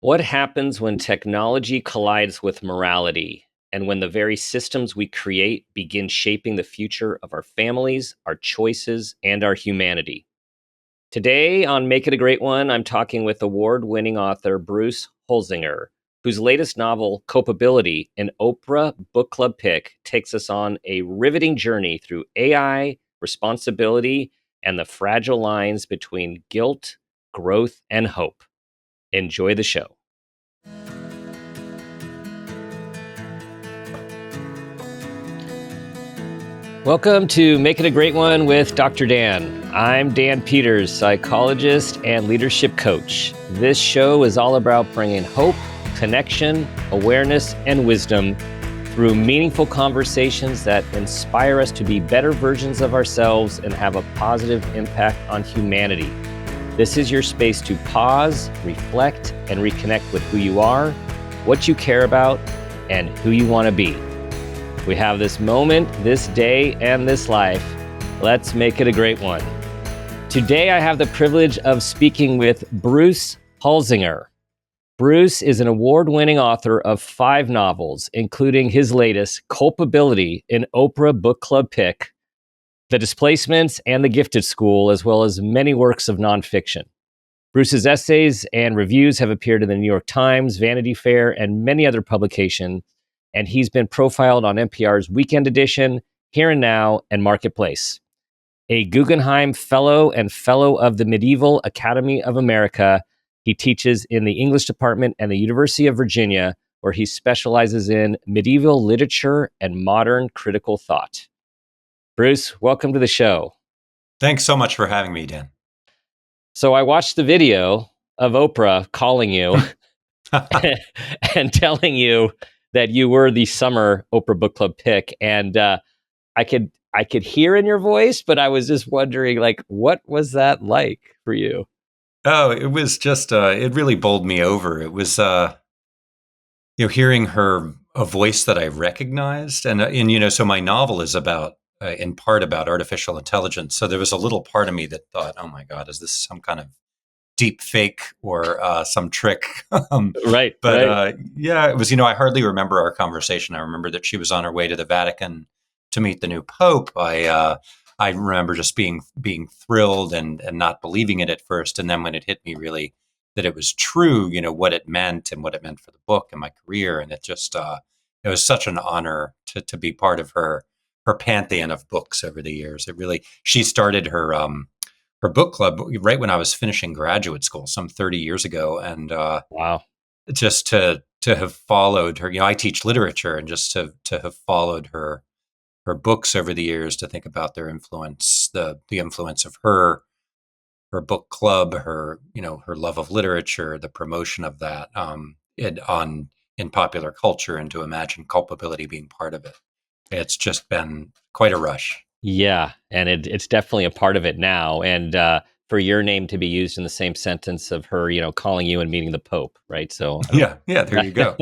What happens when technology collides with morality and when the very systems we create begin shaping the future of our families, our choices, and our humanity? Today on Make It a Great One, I'm talking with award winning author Bruce Holsinger, whose latest novel, Culpability, an Oprah Book Club pick, takes us on a riveting journey through AI, responsibility, and the fragile lines between guilt, growth, and hope. Enjoy the show. Welcome to Make It a Great One with Dr. Dan. I'm Dan Peters, psychologist and leadership coach. This show is all about bringing hope, connection, awareness, and wisdom through meaningful conversations that inspire us to be better versions of ourselves and have a positive impact on humanity. This is your space to pause, reflect, and reconnect with who you are, what you care about, and who you want to be. We have this moment, this day, and this life. Let's make it a great one. Today, I have the privilege of speaking with Bruce Holsinger. Bruce is an award-winning author of 5 novels, including his latest, Culpability, an Oprah Book Club pick, The Displacements, and The Gifted School, as well as many works of nonfiction. Bruce's essays and reviews have appeared in the New York Times, Vanity Fair, and many other publications, and he's been profiled on NPR's Weekend Edition, Here and Now, and Marketplace. A Guggenheim Fellow and Fellow of the Medieval Academy of America, he teaches in the English department at the University of Virginia, where he specializes in medieval literature and modern critical thought. Bruce, welcome to the show. Thanks so much for having me, Dan. So I watched the video of Oprah calling you and telling you that you were the summer Oprah Book Club pick, and I could hear in your voice, but I was just wondering, like, what was that like for you? Oh, it was just it really bowled me over. It was hearing a voice that I recognized, and so my novel is about in part about artificial intelligence. So there was a little part of me that thought, oh my God, is this some kind of deep fake or some trick? Right. Yeah, it was. I hardly remember our conversation. I remember that she was on her way to the Vatican to meet the new Pope. I remember just being thrilled and not believing it at first, and then when it hit me really that it was true, what it meant and what it meant for the book and my career, and it was such an honor to be part of her pantheon of books over the years. She started her book club right when I was finishing graduate school, some 30 years ago. And Wow. just to have followed her, I teach literature, and just to have followed her books over the years, to think about their influence, the influence of her book club, her love of literature, the promotion of that in popular culture, and to imagine culpability being part of it. It's just been quite a rush. Yeah, and it's definitely a part of it now. And for your name to be used in the same sentence of her, calling you and meeting the Pope, right? So, Yeah, there you go.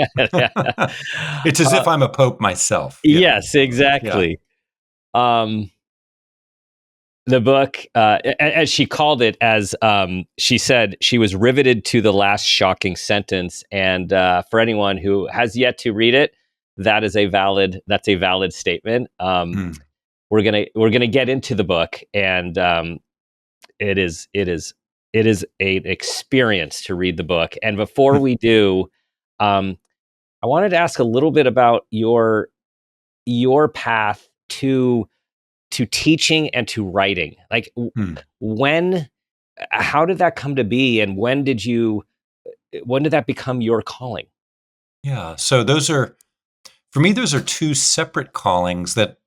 It's as if I'm a pope myself. yes, Yeah. exactly. Um, the book, as she called it, as she said, she was riveted to the last shocking sentence. And for anyone who has yet to read it, that's a valid statement. Mm. We're gonna get into the book, and it is an experience to read the book. And before we do, um, I wanted to ask a little bit about your path to teaching and to writing. Like, Mm. when, how did that come to be, and when did that become your calling? Yeah. So for me, those are two separate callings that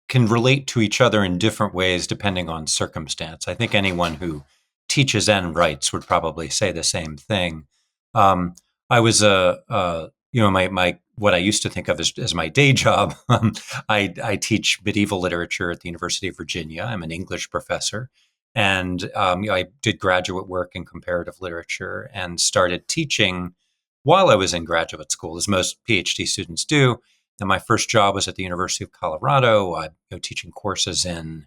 can relate to each other in different ways depending on circumstance. I think anyone who teaches and writes would probably say the same thing. Um, I was my what I used to think of as my day job. I teach medieval literature at the University of Virginia. I'm an English professor, and I did graduate work in comparative literature and started teaching while I was in graduate school, as most PhD students do. And my first job was at the University of Colorado, teaching courses in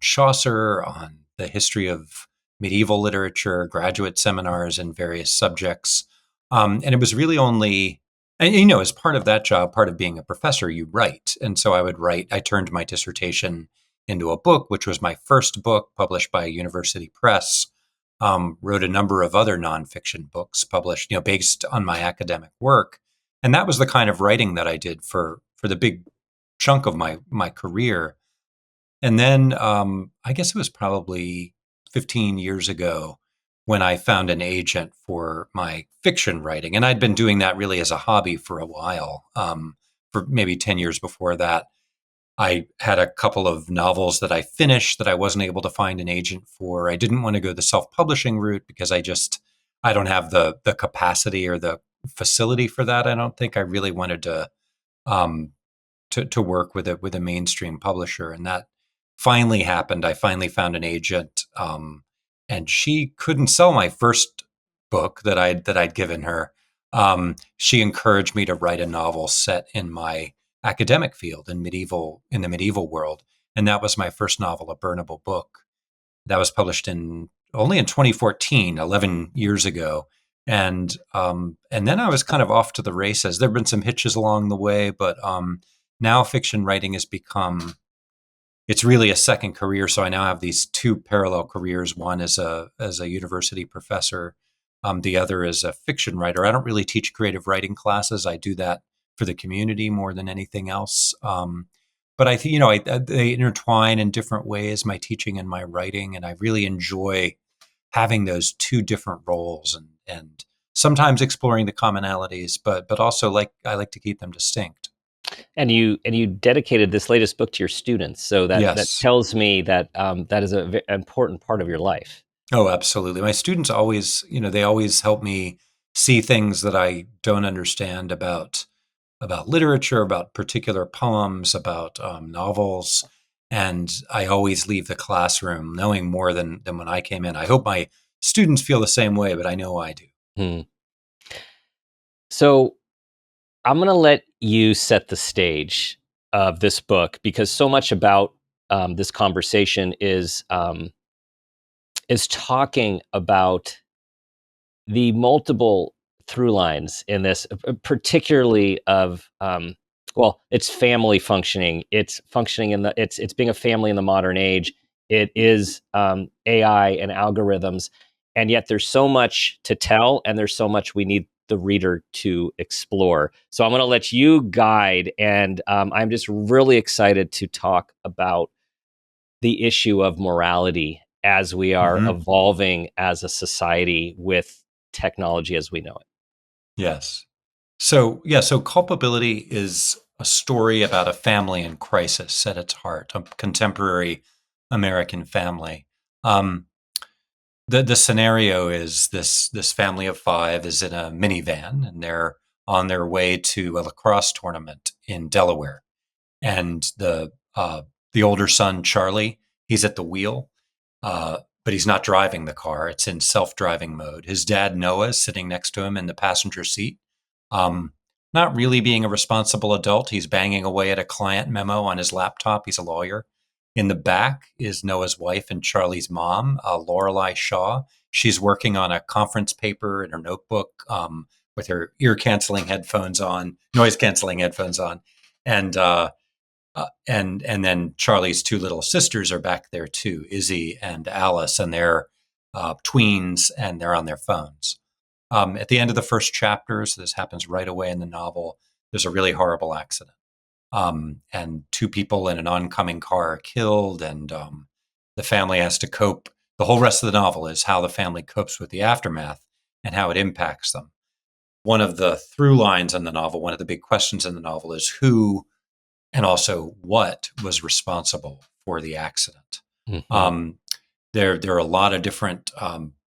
Chaucer, on the history of medieval literature, graduate seminars in various subjects. And it was really only, and as part of that job, part of being a professor, you write. And so I would write, I turned my dissertation into a book, which was my first book published by a university press. Wrote a number of other nonfiction books published, based on my academic work. And that was the kind of writing that I did for the big chunk of my career. And then I guess it was probably 15 years ago when I found an agent for my fiction writing. And I'd been doing that really as a hobby for a while. For maybe 10 years before that, I had a couple of novels that I finished that I wasn't able to find an agent for. I didn't want to go the self-publishing route because I don't have the capacity or the facility for that. I don't think I really wanted um, to work with a mainstream publisher, and that finally happened. I finally found an agent, and she couldn't sell my first book that I'd given her. She encouraged me to write a novel set in my academic field in the medieval world, and that was my first novel, A Burnable Book. That was published only in 2014, 11 years ago. And then I was kind of off to the races. There have been some hitches along the way, but now fiction writing has become, it's really a second career. So I now have these two parallel careers. One as a university professor, the other is a fiction writer. I don't really teach creative writing classes. I do that for the community more than anything else. But I think they intertwine in different ways, my teaching and my writing, and I really enjoy having those two different roles, and sometimes exploring the commonalities, but also I like to keep them distinct. And you dedicated this latest book to your students, so that Yes. tells me that that is an important part of your life. Oh, absolutely. My students always, they always help me see things that I don't understand about literature, about particular poems, about novels. And I always leave the classroom knowing more than when I came in. I hope my students feel the same way, but I know I do. Hmm. So I'm going to let you set the stage of this book, because so much about this conversation is talking about the multiple through lines in this, particularly of well, it's family functioning. It's functioning in the it's being a family in the modern age. It is AI and algorithms, and yet there's so much to tell, and there's so much we need the reader to explore. So I'm going to let you guide, and I'm just really excited to talk about the issue of morality as we are Hmm. evolving as a society with technology as we know it. Yes. So, yeah, so Culpability is a story about a family in crisis at its heart, a contemporary American family. Um, the scenario is this family of five is in a minivan, and they're on their way to a lacrosse tournament in Delaware. And the older son, Charlie, he's at the wheel, but he's not driving the car. It's in self-driving mode. His dad, Noah, is sitting next to him in the passenger seat. Um, Not really being a responsible adult. He's banging away at a client memo on his laptop. He's a lawyer. In the back is Noah's wife and Charlie's mom, Lorelei Shaw. She's working on a conference paper in her notebook, with her noise canceling headphones on, and and then Charlie's two little sisters are back there too, Izzy and Alice, and they're tweens, and they're on their phones. At the end of the first chapter, so this happens right away in the novel, there's a really horrible accident. And two people in an oncoming car are killed, and the family has to cope. The whole rest of the novel is how the family copes with the aftermath and how it impacts them. One of the through lines in the novel, one of the big questions in the novel is who and also what was responsible for the accident. Mhm. Um, there are a lot of different,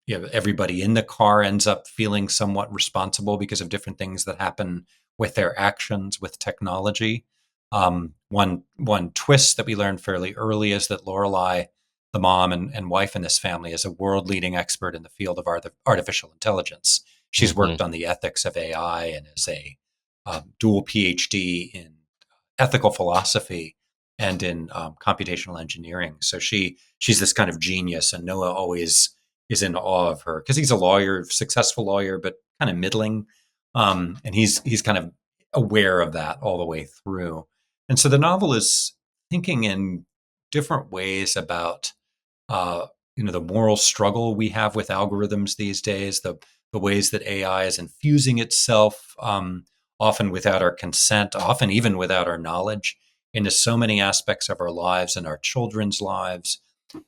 everybody in the car ends up feeling somewhat responsible because of different things that happen with their actions with technology. One twist that we learned fairly early is that Lorelei, the mom and wife in this family, is a world leading expert in the field of artificial intelligence. She's Mhm. worked on the ethics of AI and is a dual PhD in ethical philosophy and in computational engineering. So she's this kind of genius, and Noah always is in awe of her because he's a lawyer, successful lawyer, but kind of middling. And he's kind of aware of that all the way through. And so the novel is thinking in different ways about uh, the moral struggle we have with algorithms these days, the ways that AI is infusing itself, often without our consent, often even without our knowledge, into so many aspects of our lives and our children's lives,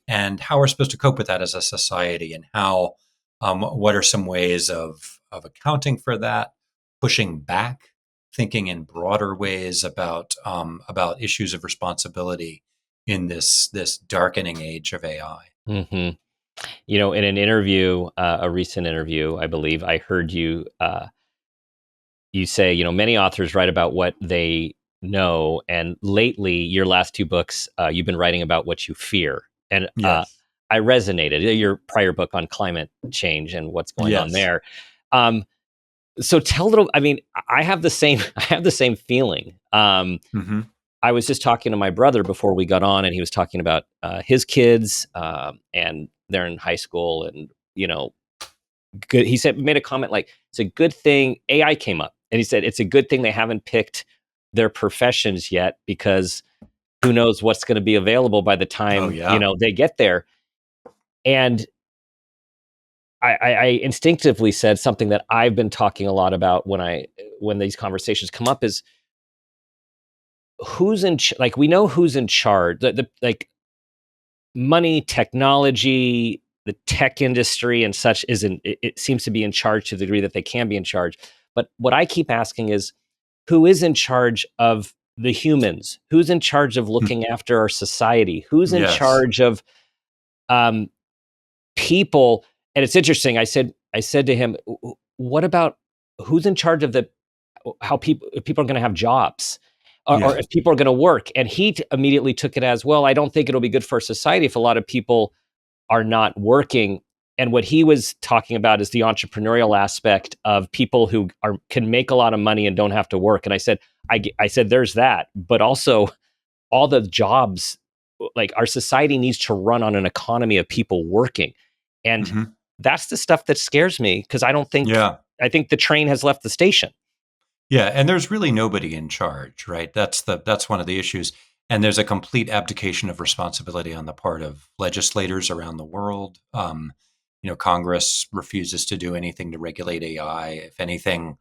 and how we're supposed to cope with that as a society, and how what are some ways of accounting for that, pushing back, thinking in broader ways about issues of responsibility in this darkening age of AI. Hmm. In an interview, a recent interview, I believe I heard you say, many authors write about what they know, and lately, your last two books, you've been writing about what you fear, and Yes. I resonated. Your prior book on climate change and what's going on Yes. there. Um, so tell a little. I mean, I have the same. I have the same feeling. Hmm. I was just talking to my brother before we got on, and he was talking about his kids, and they're in high school, and good. He said made a comment like it's a good thing AI came up, and he said it's a good thing they haven't picked their professions yet because who knows what's going to be available by the Oh time yeah. they get there. And I instinctively said something that I've been talking a lot about when these conversations come up is like we know who's in charge. Like money, technology, the tech industry and such isn't it seems to be in charge to the degree that they can be in charge. But what I keep asking is who is in charge of the humans? Who's in charge of looking after our society? Who's in Yes. charge of um, people? And it's interesting. I said to him, "What about who's in charge of the how people if people are going to have jobs?" Or Yeah. if people are going to work, and immediately took it as well. I don't think it'll be good for society if a lot of people are not working. And what he was talking about is the entrepreneurial aspect of people who can make a lot of money and don't have to work. And I said, there's that, but also all the jobs, like our society needs to run on an economy of people working. And Hmm. that's the stuff that scares me because Yeah. I think the train has left the station. Yeah, and there's really nobody in charge, right? That's one of the issues. And there's a complete abdication of responsibility on the part of legislators around the world. Congress refuses to do anything to regulate AI. If anything,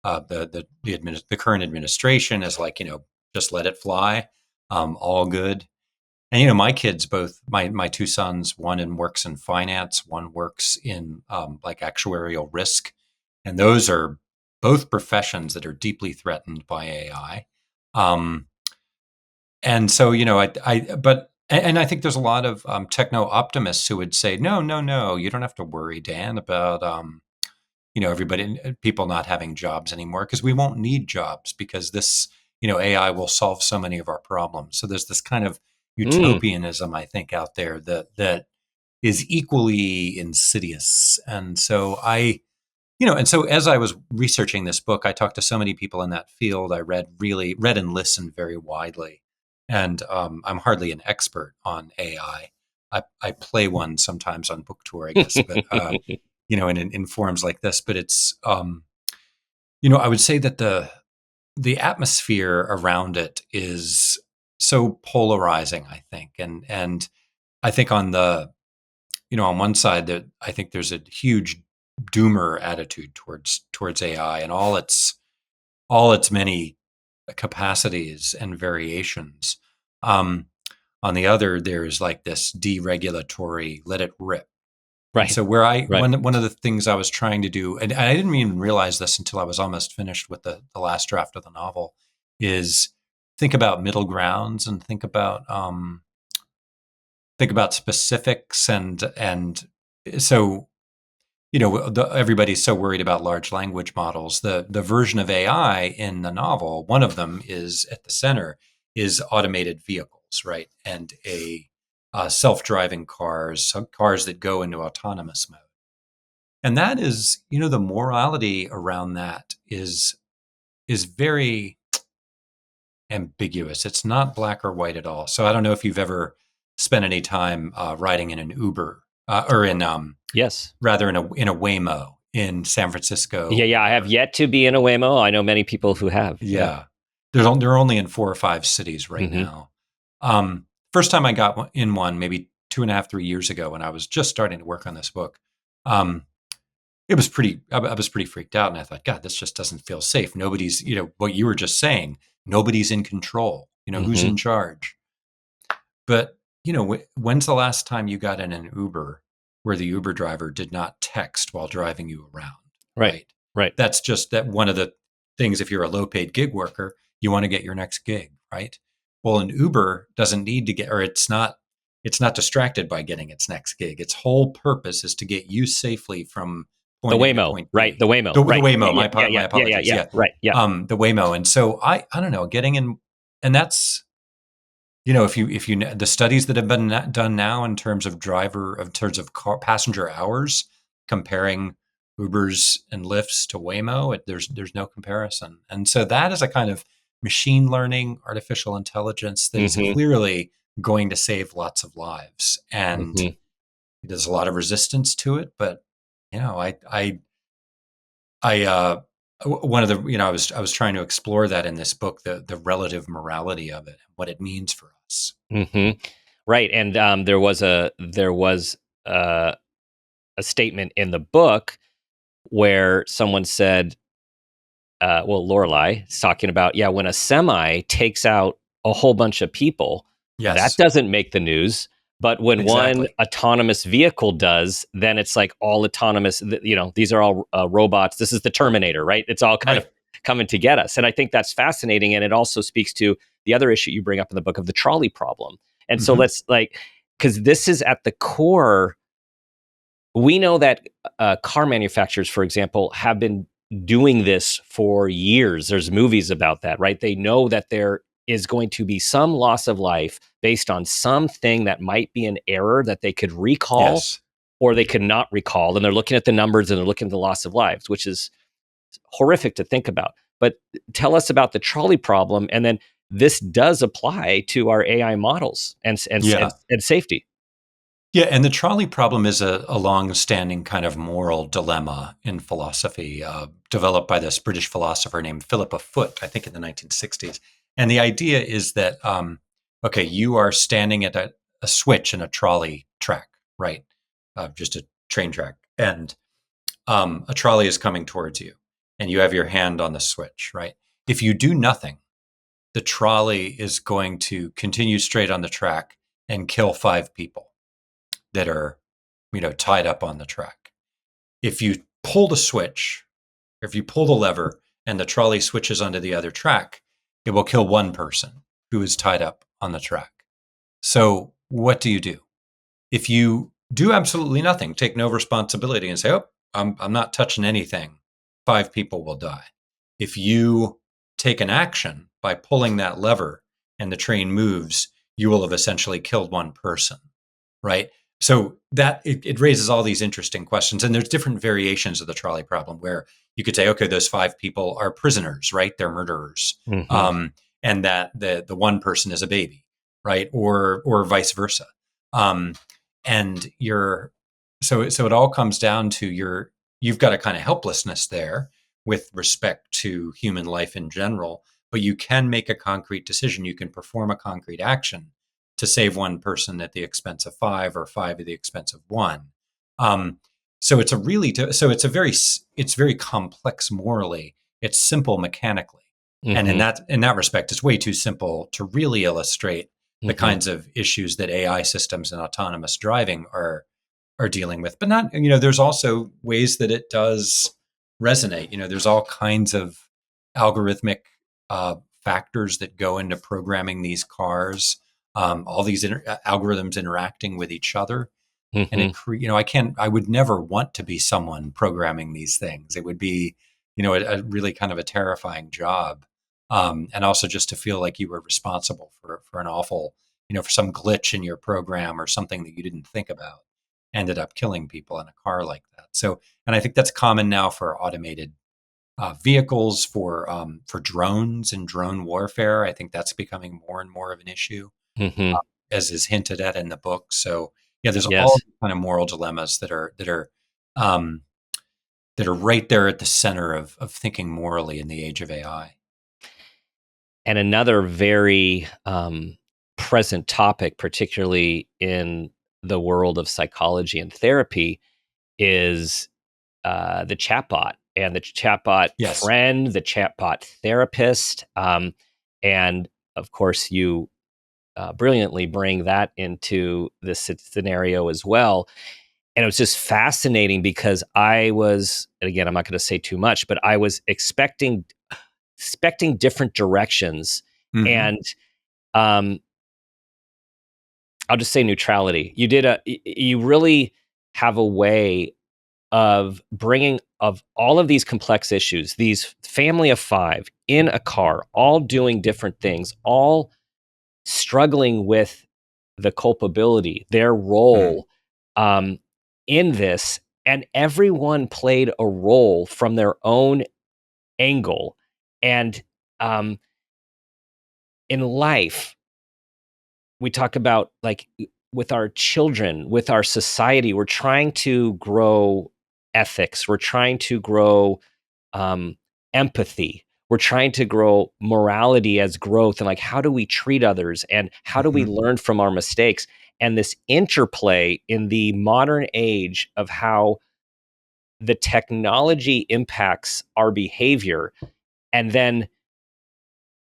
the current administration is like, just let it fly, all good. And my kids, both my two sons, one works in finance, one works in like actuarial risk, and those are both professions that are deeply threatened by AI. Um, and so, but I think there's a lot of techno optimists who would say, no, no, no, you don't have to worry, Dan, about everybody, people not having jobs anymore because we won't need jobs because this, AI will solve so many of our problems. So there's this kind of Mm, utopianism, I think, out there that is equally insidious. And so and so as I was researching this book, I talked to so many people in that field. I read and listened very widely. And I'm hardly an expert on AI. I play one sometimes on book tour, I guess, but in forums like this. But it's I would say that the atmosphere around it is so polarizing, I think. And I think on one side that I think there's a huge doomer attitude towards AI and all its many capacities and variations. Um, on the other, there's like this deregulatory, let it rip. And right, so where I right. one of the things I was trying to do, and I didn't even realize this until I was almost finished with the last draft of the novel, is think about middle grounds and think about specifics and so everybody's so worried about large language models. The version of AI in the novel, one of them is at the center, is automated vehicles, right, and self-driving cars, so cars that go into autonomous mode. And that is, the morality around that is very ambiguous. It's not black or white at all. So I don't know if you've ever spent any time riding in an Uber or in Yes. rather in a Waymo in San Francisco. Yeah. I have yet to be in a Waymo. I know many people who have. Yeah. They're only in 4 or 5 cities right Mm-hmm. now. First time I got in one, maybe 2.5, 3 years ago, when I was just starting to work on this book. It was I was pretty freaked out, and I thought, God, this just doesn't feel safe. Nobody's, what you were just saying, nobody's in control. Who's Mm-hmm. in charge? But, when's the last time you got in an Uber where the Uber driver did not text while driving you around? Right. Right. Right. That's just that one of the things. If you're a low paid gig worker, you want to get your next gig, right? Well, an Uber doesn't need to get, or it's not distracted by getting its next gig. Its whole purpose is to get you safely from The point A to Waymo. point Right. B. The Waymo. The Right. Waymo. Yeah. My apologies. Yeah. Right. Yeah. The Waymo. And so I don't know, getting in, and that's, if you the studies that have been done now in terms of car passenger hours, comparing Ubers and Lyfts to Waymo, there's no comparison. And so that is a kind of machine learning, artificial intelligence that is Mm-hmm. clearly going to save lots of lives. And Mm-hmm. there's a lot of resistance to it, but I one of the I was trying to explore that in this book, the relative morality of it, what it means for us. Mm-hmm. Right. And there was a statement in the book where someone said, Lorelei is talking about, yeah, when a semi takes out a whole bunch of people, that Yes, doesn't make the news. But when one exactly. autonomous vehicle does, then it's like all autonomous. These are all robots. This is the Terminator, right? It's all kind of Right. coming to get us. And I think that's fascinating. And it also speaks to the other issue you bring up in the book of the trolley problem. And so Hmm. let's because this is at the core. We know that car manufacturers, for example, have been doing this for years. There's movies about that, right? They know that there is going to be some loss of life based on something that might be an error that they could recall Yes. or they could not recall. And they're looking at the numbers and they're looking at the loss of lives, which is horrific to think about. But tell us about the trolley problem. And then this does apply to our AI models Yeah. and safety. Yeah. And the trolley problem is a long-standing kind of moral dilemma in philosophy, developed by this British philosopher named Philippa Foot, I think in the 1960s. And the idea is that, okay, you are standing at a switch in a trolley track, right? Just a train track. And a trolley is coming towards you, and you have your hand on the switch, right? If you do nothing, the trolley is going to continue straight on the track and kill 5 people that are, tied up on the track. If you pull the switch, or if you pull the lever and the trolley switches onto the other track, it will kill 1 person who is tied up on the track. So what do you do? If you do absolutely nothing, take no responsibility and say, "Oh, I'm not touching anything," 5 people will die. If you take an action by pulling that lever and the train moves, you will have essentially killed 1 person, right? So that it raises all these interesting questions. And there's different variations of the trolley problem where you could say, okay, those 5 people are prisoners, right? They're murderers. Mm-hmm. Um, and that the 1 person is a baby, right? Or vice versa. Um, and so it all comes down to you've got a kind of helplessness there with respect to human life in general, but you can make a concrete decision. You can perform a concrete action to save 1 person at the expense of 5, or 5 at the expense of 1. Um, so it's very complex morally. It's simple mechanically, and in Mm-hmm. that respect, it's way too simple to really illustrate the Mm-hmm. kinds of issues that AI systems and autonomous driving are dealing with. But not, there's also ways that it does resonate. There's all kinds of algorithmic factors that go into programming these cars. All these algorithms interacting with each other, and Mm-hmm. I would never want to be someone programming these things. It would be, a really kind of a terrifying job. And also just to feel like you were responsible for an awful, for some glitch in your program or something that you didn't think about ended up killing people in a car like that. So, and I think that's common now for automated vehicles, for drones and drone warfare. I think that's becoming more and more of an issue, Mm-hmm. as is hinted at in the book. So Yeah, there's all Yes. these kind of moral dilemmas um, that are right there at the center of thinking morally in the age of AI. And another very present topic, particularly in the world of psychology and therapy, is the chatbot and the chatbot Yes. friend, the chatbot therapist. And of course, you brilliantly bring that into this scenario as well. And it was just fascinating because I was, and again, I'm not going to say too much, but I was expecting different directions. Hmm. And um, I'll just say neutrality. You really have a way of bringing of all of these complex issues, these family of five in a car, all doing different things, all struggling with the culpability, their Mm. role um, in this, and everyone played a role from their own angle. And um, in life, we talk about like with our children, with our society, we're trying to grow ethics, we're trying to grow um, empathy. We're trying to grow morality as growth and like how do we treat others and how do we Hmm. learn from our mistakes? And this interplay in the modern age of how the technology impacts our behavior, and then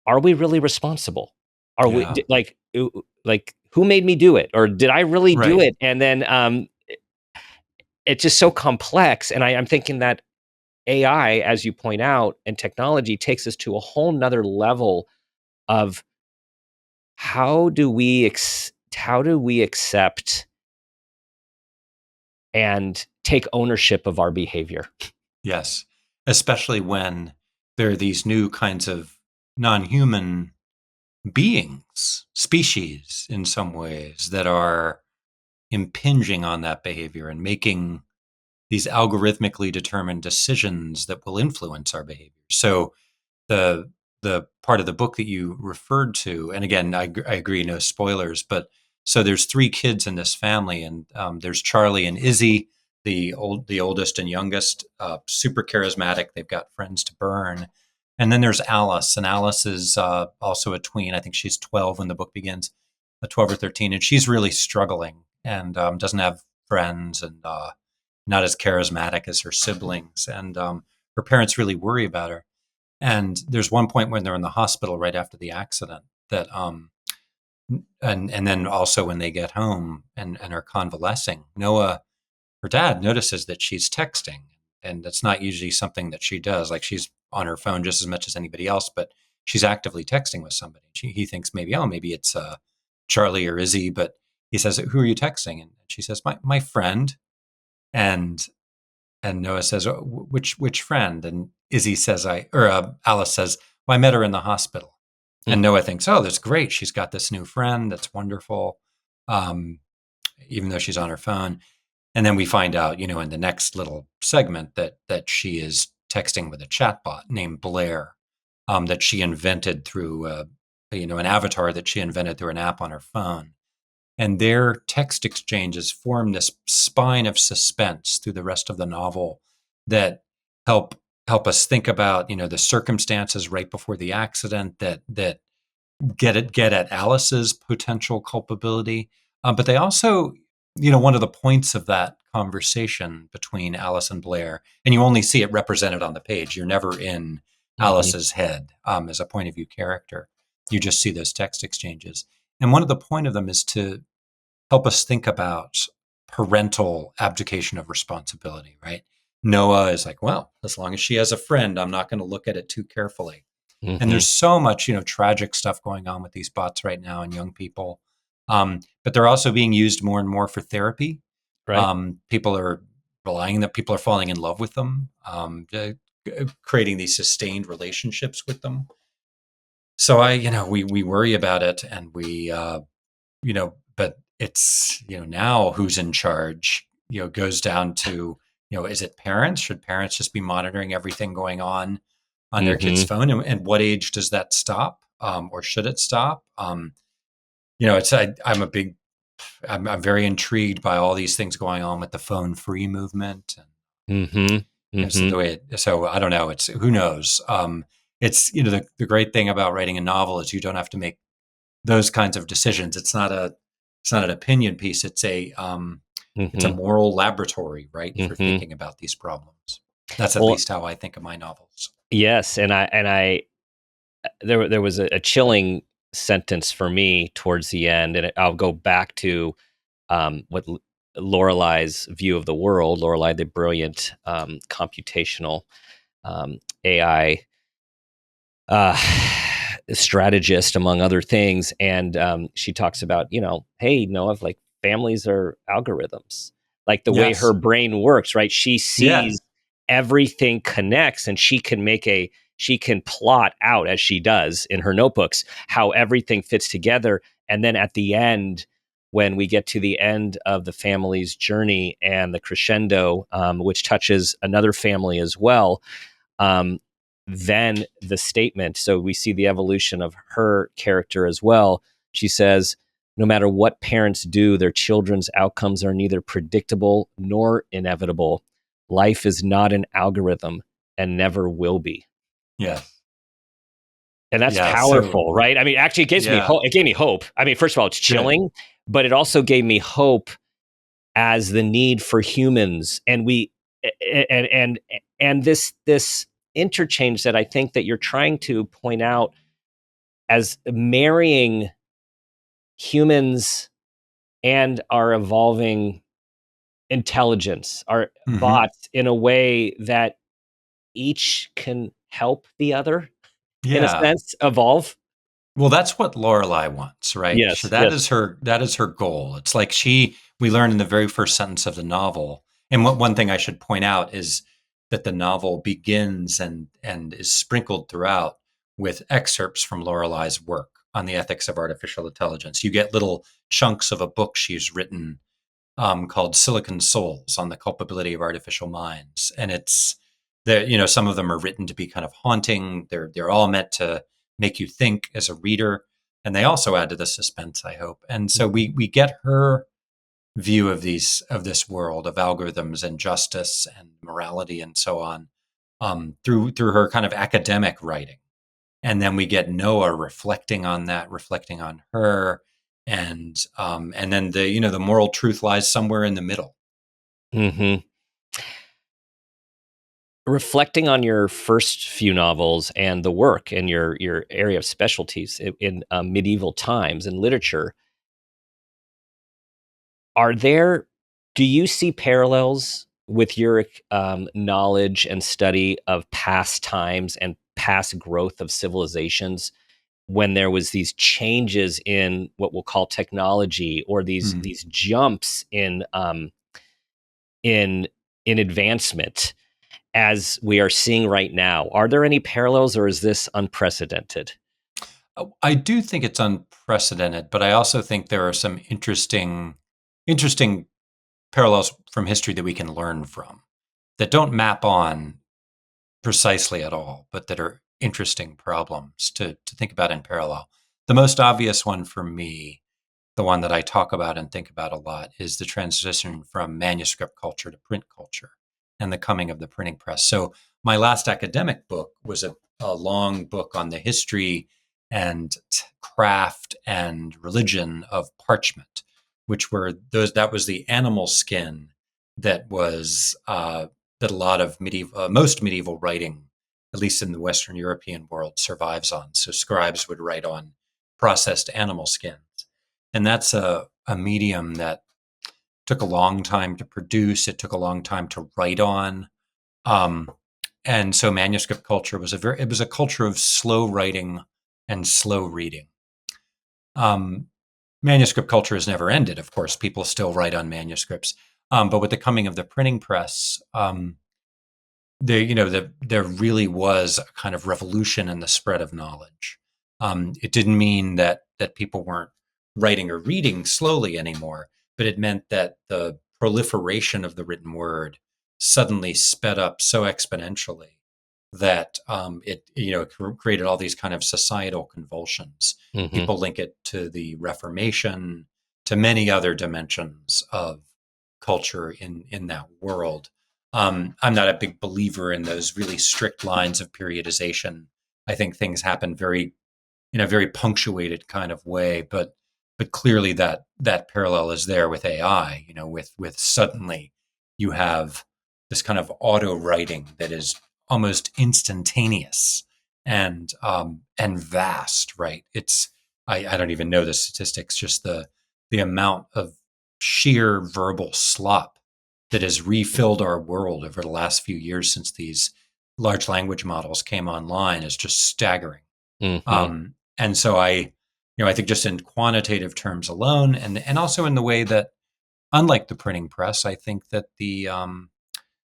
are we really responsible? Are we Yeah. like who made me do it, or did I really do Right. it? And then it's just so complex, and I'm thinking that AI, as you point out, and technology takes us to a whole nother level of how do we accept and take ownership of our behavior? Yes. Especially when there are these new kinds of non-human beings, species in some ways that are impinging on that behavior and making these algorithmically determined decisions that will influence our behavior. So the the part of the book that you referred to, and again, I agree, no spoilers, but so there's three kids in this family, and there's Charlie and Izzy, the oldest and youngest, super charismatic. They've got friends to burn, and then there's Alice, and Alice is also a tween. I think she's 12 when the book begins, 12 or 13, and she's really struggling and doesn't have friends and not as charismatic as her siblings, and her parents really worry about her. And there's one point when they're in the hospital right after the accident that and then also when they get home and are convalescing, Noah, her dad, notices that she's texting. And that's not usually something that she does. Like she's on her phone just as much as anybody else, but she's actively texting with somebody. He thinks maybe it's Charlie or Izzy, but he says, "Who are you texting?" And she says, "My friend." And Noah says, "Oh, which friend?" And Izzy says, Alice says, "Well, I met her in the hospital." And Mm, Noah thinks, "Oh, that's great. She's got this new friend. That's wonderful." Um, Even though she's on her phone. And then we find out, in the next little segment that she is texting with a chatbot named Blair, that she invented through, an avatar that she invented through an app on her phone. And their text exchanges form this spine of suspense through the rest of the novel that help us think about the circumstances right before the accident that get at Alice's potential culpability. But they also, one of the points of that conversation between Alice and Blair, and you only see it represented on the page. You're never in mhm, Alice's head as a point of view character. You just see those text exchanges. And one of the point of them is to help us think about parental abdication of responsibility, right? Noah is like, well, as long as she has a friend, I'm not going to look at it too carefully. And mhm, there's so much, tragic stuff going on with these bots right now and young people. But they're also being used more and more for therapy. right. People are relying that people are falling in love with them, creating these sustained relationships with them. So we worry about it, and but it's, now who's in charge, goes down to, is it parents? Should parents just be monitoring everything going on their kid's Mhm. phone? And what age does that stop? Or should it stop? I'm a big I'm very intrigued by all these things going on with the phone free movement, and Mm-hmm. so Mm-hmm. the way so I don't know. It's who knows. It's the great thing about writing a novel is you don't have to make those kinds of decisions. It's not an opinion piece. It's a Mm-hmm. moral laboratory, right, for Mm-hmm. thinking about these problems. That's at Well, least how I think of my novels. yes, and I there was a chilling sentence for me towards the end, and I'll go back to what Lorelai's view of the world. Lorelai, the brilliant computational AI uh, strategist, among other things. And she talks about, hey, Noah, like families are algorithms, like the way her Yes. brain works, right? She Yeah. sees everything connects and she can plot out as she does in her notebooks how everything fits together. And then at the end, when we get to the end of the family's journey and the crescendo, which touches another family as well, um, then the statement. So we see the evolution of her character as well. She says, no matter what parents do, their children's outcomes are neither predictable nor inevitable. Life is not an algorithm and never will be. Yes. And that's Yeah. So powerful, right? I mean, actually, it gives me yeah. hope. It gave me hope. I mean, first of all, it's Good. chilling, but it also gave me hope as the need for humans, and we and and this interchange that I think that you're trying to point out as marrying humans and our evolving intelligence, our Hmm. bots, in a way that each can help the other, in a Yeah. sense, evolve. Well, that's what Lorelai wants, right? So Yes, yes. that is her goal. It's like we learn in the very first sentence of the novel. And one thing I should point out is that the novel begins and is sprinkled throughout with excerpts from Lorelai's work on the ethics of artificial intelligence. You get little chunks of a book she's written called Silicon Souls on the culpability of artificial minds, and it's there. Some of them are written to be kind of haunting. They're all meant to make you think as a reader, and they also add to the suspense, I hope. And so Mhm. we get her view of this world of algorithms and justice and morality and so on through her kind of academic writing. And then we get Noah reflecting on that, reflecting on her, and then the moral truth lies somewhere in the middle. Mhm. Reflecting on your first few novels and the work and your area of specialties in medieval times and literature, are there do you see parallels with your knowledge and study of past times and past growth of civilizations when there was these changes in what we'll call technology, or Hmm. these jumps in in advancement as we are seeing right now? Are there any parallels, or is this unprecedented? I do think it's unprecedented, but I also think there are some interesting parallels from history that we can learn from that don't map on precisely at all, but that are interesting problems to think about in parallel. The most obvious one for me, the one that I talk about and think about a lot, is the transition from manuscript culture to print culture and the coming of the printing press. So, my last academic book was a long book on the history and craft and religion of parchment, which were those that was the animal skin that was that a lot of most medieval writing, at least in the Western European world, survives on. So scribes would write on processed animal skins, and that's a medium that took a long time to produce. It took a long time to write on, um, and so manuscript culture was it was a culture of slow writing and slow reading. Um, Manuscript culture has never ended. Of course, people still write on manuscripts, but with the coming of the printing press, there really was a kind of revolution in the spread of knowledge. It didn't mean that people weren't writing or reading slowly anymore, but it meant that the proliferation of the written word suddenly sped up so exponentially that it created all these kind of societal convulsions. Hmm. People link it to the Reformation, to many other dimensions of culture in that world. I'm not a big believer in those really strict lines of periodization. I think things happen very in a very punctuated kind of way, but clearly that parallel is there with AI. With suddenly you have this kind of auto writing that is almost instantaneous and vast, right? I don't even know the statistics, just the amount of sheer verbal slop that has refilled our world over the last few years since these large language models came online is just staggering. Hmm. And so I think just in quantitative terms alone, and also in the way that, unlike the printing press, I think that the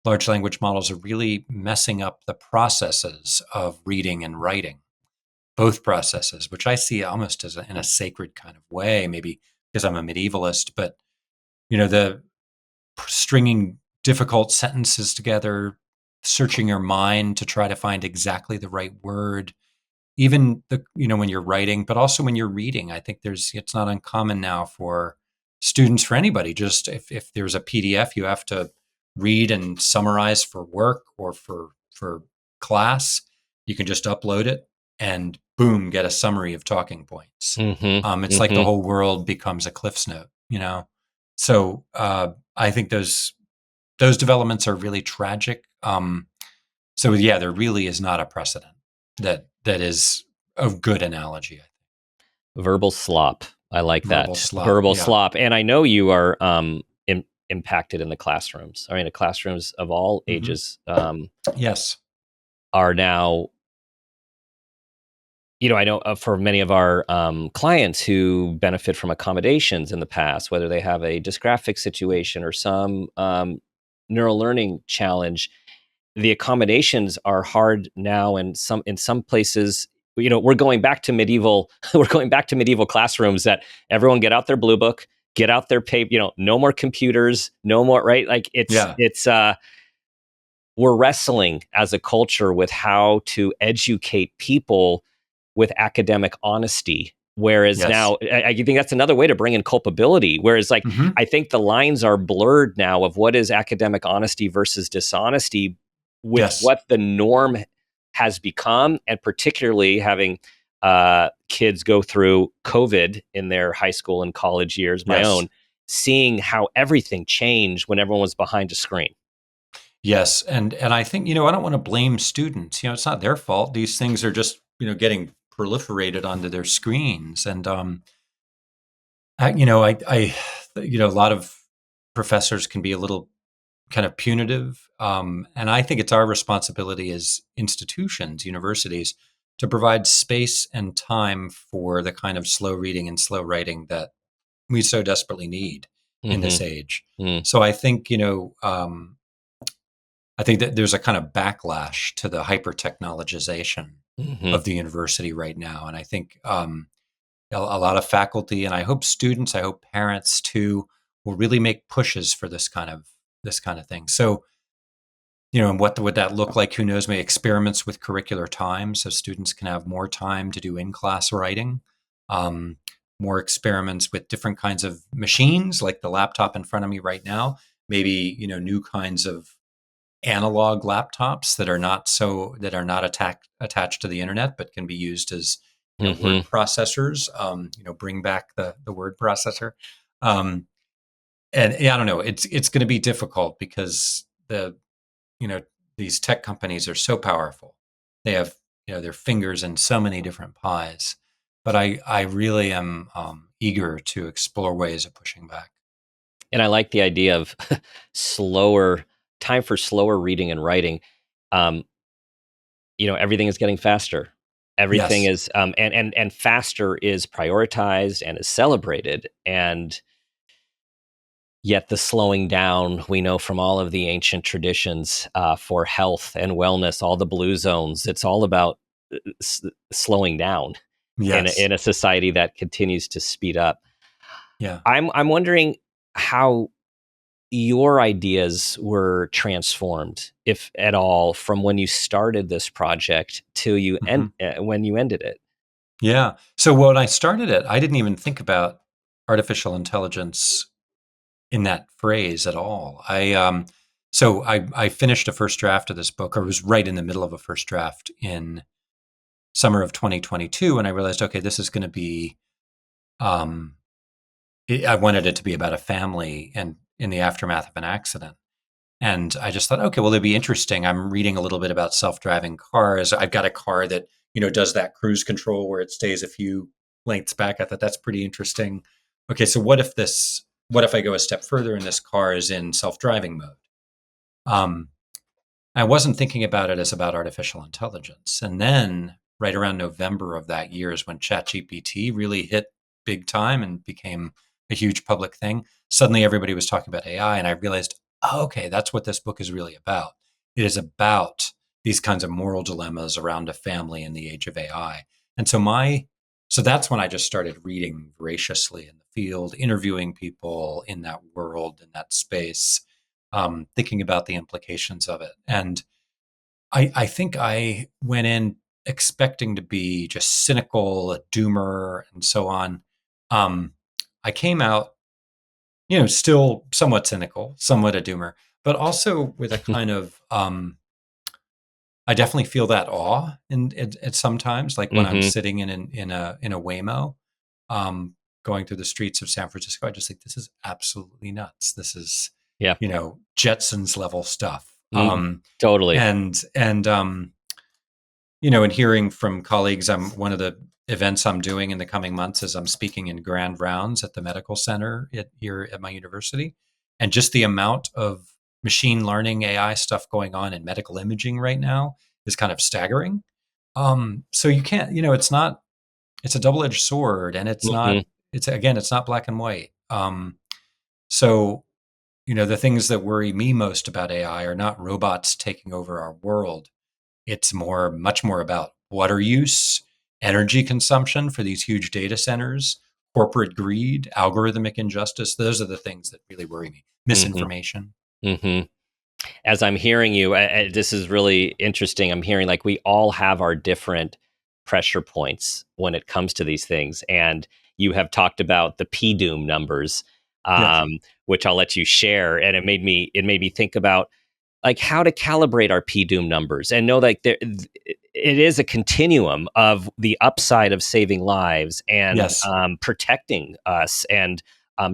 large language models are really messing up the processes of reading and writing, both processes, which I see almost as in a sacred kind of way, maybe because I'm a medievalist, but the stringing difficult sentences together, searching your mind to try to find exactly the right word, even when you're writing, but also when you're reading. I think it's not uncommon now for students, for anybody, just if there's a PDF you have to read and summarize for work or for class, you can just upload it and boom, get a summary of talking points. Hmm. It's like the Hmm. whole world becomes a Cliff's Note. So I think those developments are really tragic. So yeah, there really is not a precedent that is a good analogy. Verbal slop. I like Verbal that. slop. Verbal Yeah. slop. And I know you are impacted in the classrooms. I mean, the classrooms of all Hmm. ages Yes. are now, I know for many of our clients who benefit from accommodations in the past, whether they have a dysgraphic situation or some neural learning challenge, the accommodations are hard now, and in some places, we're going back to medieval we're going back to medieval classrooms, that everyone get out their blue book, get out their paper, no more computers, no more, right? Like Yeah. it's we're wrestling as a culture with how to educate people with academic honesty. Whereas Yes. now, I think that's another way to bring in culpability. Whereas, like, Hmm. I think the lines are blurred now of what is academic honesty versus dishonesty, with Yes. what the norm has become, and particularly having kids go through COVID in their high school and college years, my Yes. own, seeing how everything changed when everyone was behind a screen. Yes. And I think, I don't want to blame students. It's not their fault. These things are just, getting proliferated onto their screens. And a lot of professors can be a little kind of punitive. And I think it's our responsibility as institutions, universities, to provide space and time for the kind of slow reading and slow writing that we so desperately need in this Mm-hmm. age. Mm-hmm. So I think that there's a kind of backlash to the hyper technologization Mm-hmm. of the university right now. And I think a lot of faculty, and I hope students, I hope parents too, will really make pushes for this kind of thing. So, and what would that look like? Who knows? Maybe experiments with curricular time, so students can have more time to do in-class writing. Um, More experiments with different kinds of machines, like the laptop in front of me right now. Maybe new kinds of analog laptops that are not attached to the internet, but can be used as word Mm-hmm. processors. Bring back the word processor. Um, and yeah, I don't know. It's going to be difficult because you know these tech companies are so powerful. They have their fingers in so many different pies. But I really am eager to explore ways of pushing back. And I like the idea of slower time for slower reading and writing. Um, everything is getting faster. Everything Yes. is, and faster is prioritized and is celebrated. And yet, the slowing down, we know from all of the ancient traditions for health and wellness, all the blue zones. It's all about slowing down in Yes. a society that continues to speed up. Yeah. I'm wondering how your ideas were transformed, if at all, from when you started this project to Hmm. when you ended it. Yeah. So when I started it, I didn't even think about artificial intelligence in that phrase at all. I finished a first draft of this book, or was right in the middle of a first draft in summer of 2022, and I realized, okay, this is going to be. I wanted it to be about a family and in the aftermath of an accident. And I just thought, okay, well, it'd be interesting. I'm reading a little bit about self-driving cars. I've got a car that, does that cruise control where it stays a few lengths back. I thought that's pretty interesting. Okay, so what if I go a step further and this car is in self-driving mode? Um, I wasn't thinking about it as about artificial intelligence. And then right around November of that year is when ChatGPT really hit big time and became a huge public thing. Suddenly everybody was talking about AI, and I realized, oh, okay, that's what this book is really about. It is about these kinds of moral dilemmas around a family in the age of AI. And so that's when I just started reading voraciously in the field, interviewing people in that world, in that space, thinking about the implications of it. And I think I went in expecting to be just cynical, a doomer, and so on. I came out, still somewhat cynical, somewhat a doomer, but also with a kind of, I definitely feel that awe at sometimes, like when I'm Mm-hmm. sitting in a Waymo, um, going through the streets of San Francisco. I just think this is absolutely nuts. This is, Yeah. Jetsons level stuff. Totally. And hearing from colleagues, one of the events I'm doing in the coming months is I'm speaking in grand rounds at the medical center here at my university, and just the amount of machine learning AI stuff going on in medical imaging right now is kind of staggering. So you can't, it's a double edged sword, and Mm-hmm. it's not black and white. So the things that worry me most about AI are not robots taking over our world. It's much more about water use, energy consumption for these huge data centers, corporate greed, algorithmic injustice. Those are the things that really worry me. Mm-hmm. Misinformation. Mm-hmm. As I'm hearing you, this is really interesting. I'm hearing like we all have our different pressure points when it comes to these things. And you have talked about the PDOOM numbers, Yes. which I'll let you share. And it made me think about like how to calibrate our PDOOM numbers and know like it is a continuum of the upside of saving lives and Yes. protecting us and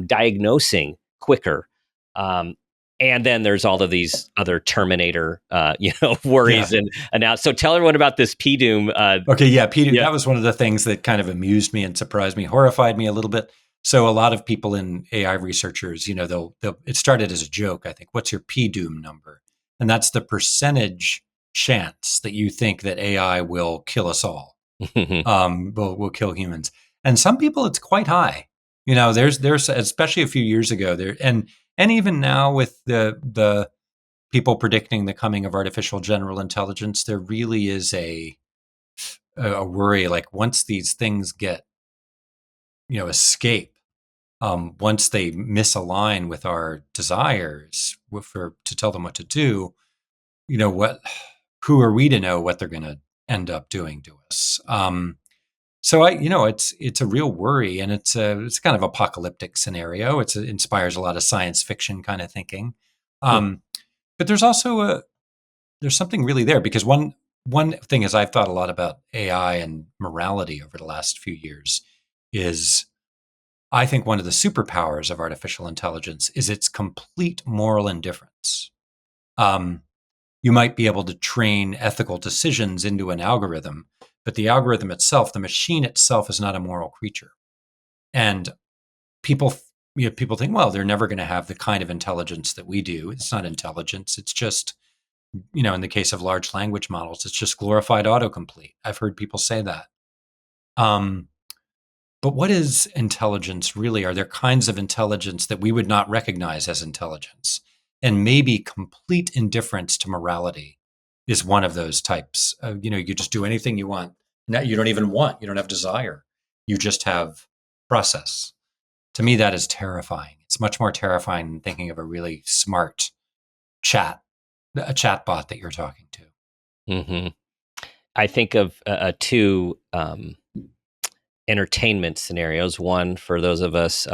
diagnosing quicker. Um, and then there's all of these other Terminator, Yeah. worries and now. So tell everyone about this PDOOM. Okay. Yeah. Peter, Yeah. that was one of the things that kind of amused me and surprised me, horrified me a little bit. So a lot of people in AI researchers, it started as a joke. I think, what's your PDOOM number? And that's the percentage chance that you think that AI will kill us all. Will kill humans. And some people, it's quite high. There's especially a few years ago there, and even now with the people predicting the coming of artificial general intelligence, there really is a worry. Like once these things get escape, once they misalign with our desires to tell them what to do, what who are we to know what they're going to end up doing to us? So it's a real worry, and it's kind of apocalyptic scenario. It inspires a lot of science fiction kind of thinking, but there's something really there, because one thing is, I've thought a lot about AI and morality over the last few years. Is I think one of the superpowers of artificial intelligence is its complete moral indifference. Um, you might be able to train ethical decisions into an algorithm, but the algorithm itself, the machine itself, is not a moral creature. And people, people think, well, they're never going to have the kind of intelligence that we do. It's not intelligence. It's just, in the case of large language models, it's just glorified autocomplete. I've heard people say that. Um, but what is intelligence really? Are there kinds of intelligence that we would not recognize as intelligence? And maybe complete indifference to morality is one of those types. You just do anything you want. Now, you don't even want, you don't have desire. You just have process. To me, that is terrifying. It's much more terrifying than thinking of a really smart a chat bot that you're talking to. I think of two entertainment scenarios. One, for those of us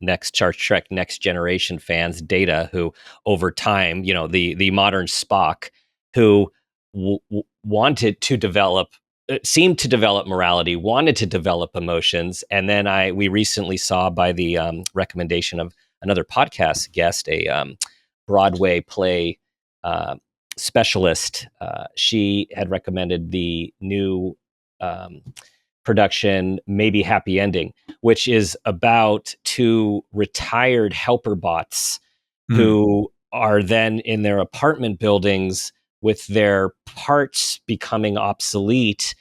next Star Trek Next Generation fans, Data, who over time, the modern Spock, who wanted to develop, seemed to develop morality, wanted to develop emotions, and then we recently saw, by the recommendation of another podcast guest, a Broadway play specialist. She had recommended the new production, Maybe Happy Ending, which is about two retired helper bots who are then in their apartment buildings with their parts becoming obsolete,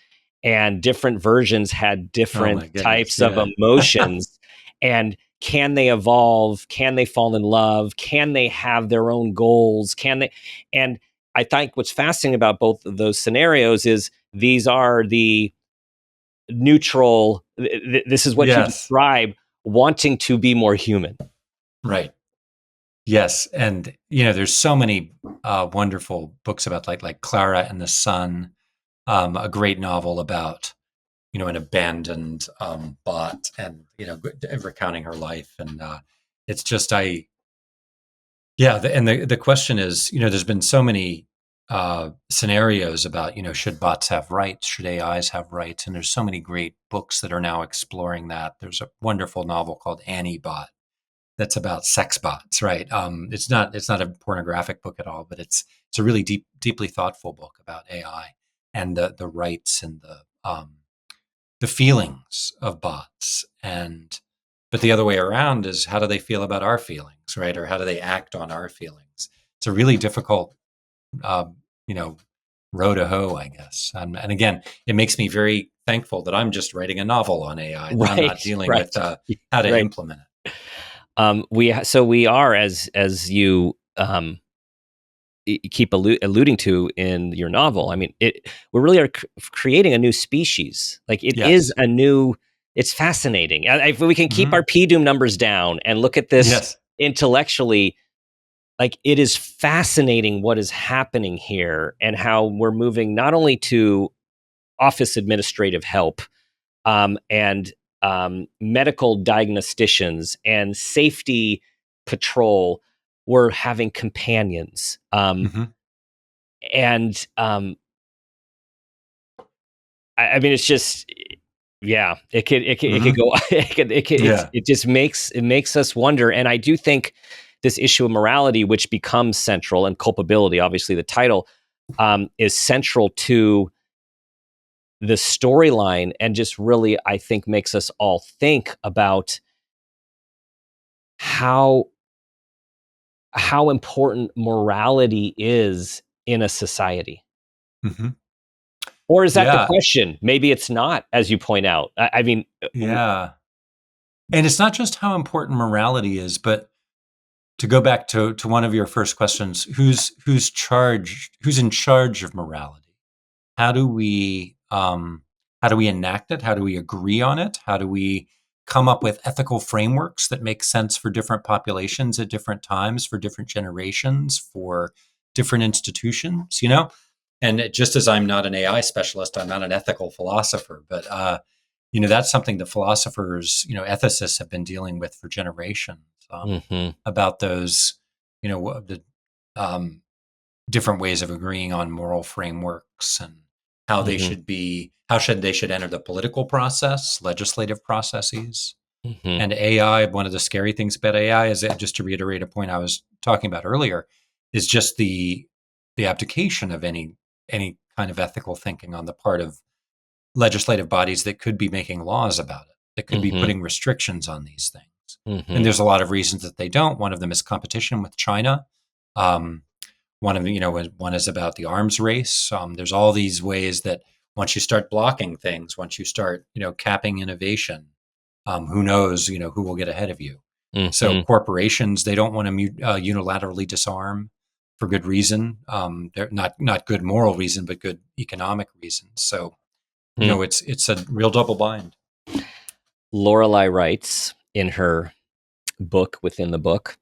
and different versions had Oh different my goodness. types of Yeah. emotions. And can they evolve? Can they fall in love? Can they have their own goals? Can they? And I think what's fascinating about both of those scenarios is these are the neutral. This is what you Yes. describe, wanting to be more human. Right. Yes. And, there's so many wonderful books about like Clara and the Sun, a great novel about, an abandoned bot and, recounting her life. And it's just, yeah. And the question is, there's been so many scenarios about, should bots have rights? Should AIs have rights? And there's so many great books that are now exploring that. There's a wonderful novel called Annie Bot that's about sex bots, right? It's not a pornographic book at all, but it's a really deeply thoughtful book about AI and the rights and the feelings of bots. And but the other way around is, how do they feel about our feelings, right? Or how do they act on our feelings? It's a really difficult, uh, you know, row to hoe, I guess. And again, it makes me very thankful that I'm just writing a novel on AI, that I'm not Right, dealing right, with how to right. implement it. We are, as you keep alluding to in your novel. I mean, we really are creating a new species. Like, it is Yes. a new. It's fascinating. If we can keep our PDUM numbers down and look at this Yes. intellectually, like, it is fascinating what is happening here, and how we're moving not only to office administrative help, and medical diagnosticians and safety patrol. We're having companions, Hmm. and I mean, it's just, yeah, it could Hmm. go, Yeah. it makes us wonder. And I do think this issue of morality, which becomes central, and culpability, obviously the title, is central to the storyline, and just really, I think, makes us all think about how important morality is in a society. Hmm. Or is that the Yeah. question? Maybe it's not, as you point out. I mean, Yeah. And it's not just how important morality is, but to go back to one of your first questions, who's in charge of morality? How do we enact it? How do we agree on it? How do we come up with ethical frameworks that make sense for different populations at different times, for different generations, for different institutions? And just as I'm not an AI specialist, I'm not an ethical philosopher, but that's something that philosophers, ethicists have been dealing with for generations, mhm, about those, the um, different ways of agreeing on moral frameworks, and mhm, how they should enter the political process, legislative processes. mhm, And AI, one of the scary things about AI is that, just to reiterate a point I was talking about earlier, is just the abdication of any kind of ethical thinking on the part of legislative bodies that could be making laws about it, that could be mhm, putting restrictions on these things. And mhm, there's a lot of reasons that they don't. One of them is competition with China. Um, one is about the arms race. There's all these ways that once you start blocking things, once you start, capping innovation, who knows, who will get ahead of you. So mhm, corporations, they don't want to unilaterally disarm for good reason. They're not good moral reason, but good economic reasons. So mm. it's a real double bind. Lorelei writes in her book within the book,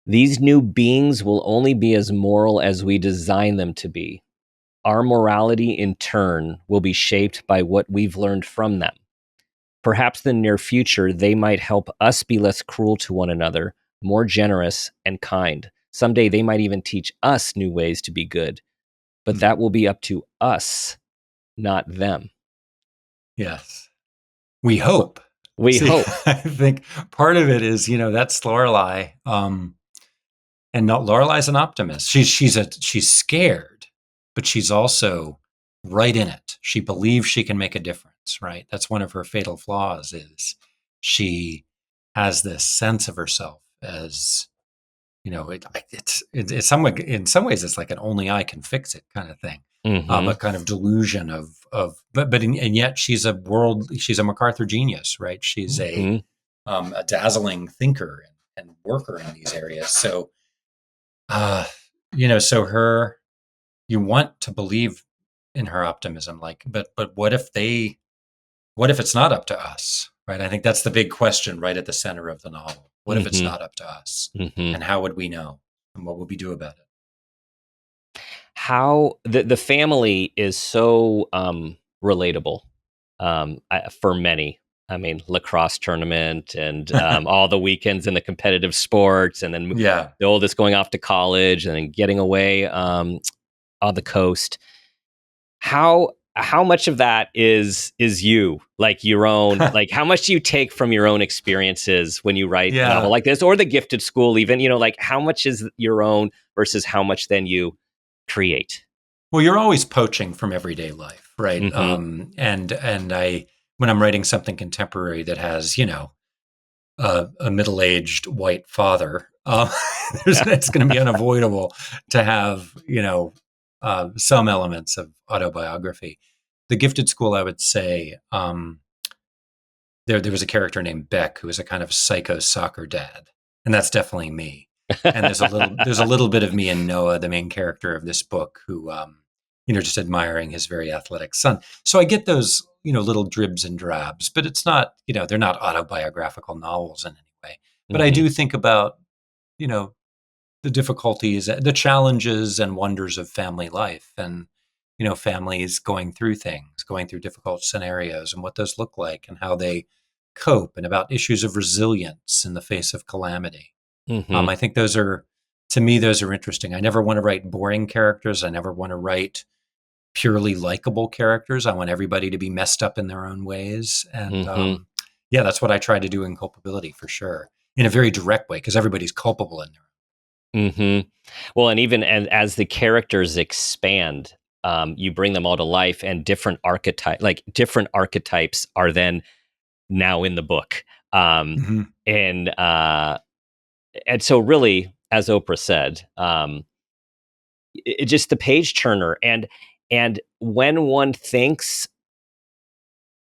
these new beings will only be as moral as we design them to be. Our morality, in turn, will be shaped by what we've learned from them. Perhaps in the near future, they might help us be less cruel to one another, more generous and kind. Someday they might even teach us new ways to be good, but that will be up to us, not them. Yes. We hope. We See, hope. I think part of it is, that's Lorelai. And not Lorelai's an optimist. She's scared, but she's also right in it. She believes she can make a difference, right? That's one of her fatal flaws is she has this sense of herself as, it's somewhat, in some ways it's like an only I can fix it kind of thing. A kind of delusion and yet she's a MacArthur genius, right? She's a dazzling thinker and worker in these areas. So, uh, so you want to believe in her optimism, but what if it's not up to us, right? I think that's the big question right at the center of the novel. What if it's not up to us? And how would we know? And what would we do about it? How the family is so relatable for many. I mean, lacrosse tournament and all the weekends in the competitive sports, and then Yeah. the oldest going off to college and then getting away on the coast. How much of that is you, like your own, like how much do you take from your own experiences when you write a novel Yeah. like this, or The Gifted School, even, like how much is your own versus how much then you create? Well, you're always poaching from everyday life, right? Mm-hmm. And I when I'm writing something contemporary that has, a middle-aged white father, it's going to be unavoidable to have, some elements of autobiography. The Gifted School, I would say, there was a character named Beck who was a kind of psycho soccer dad, and that's definitely me. And there's a little bit of me in Noah, the main character of this book, who just admiring his very athletic son. So I get those little dribs and drabs, but it's not they're not autobiographical novels in any way. But I Mm-hmm. do think about you know the difficulties, the challenges and wonders of family life, and families going through things, going through difficult scenarios, and what those look like, and how they cope, and about issues of resilience in the face of calamity. Mm-hmm. I think to me, those are interesting. I never want to write boring characters. I never want to write purely likable characters. I want everybody to be messed up in their own ways, and Mm-hmm. yeah, that's what I try to do in Culpability for sure, in a very direct way, because everybody's culpable in there. Mm-hmm. Well, and even as the characters expand, you bring them all to life, and different archetypes are then now in the book. Um, Mm-hmm. and and so really, as Oprah said, just the page turner, and when one thinks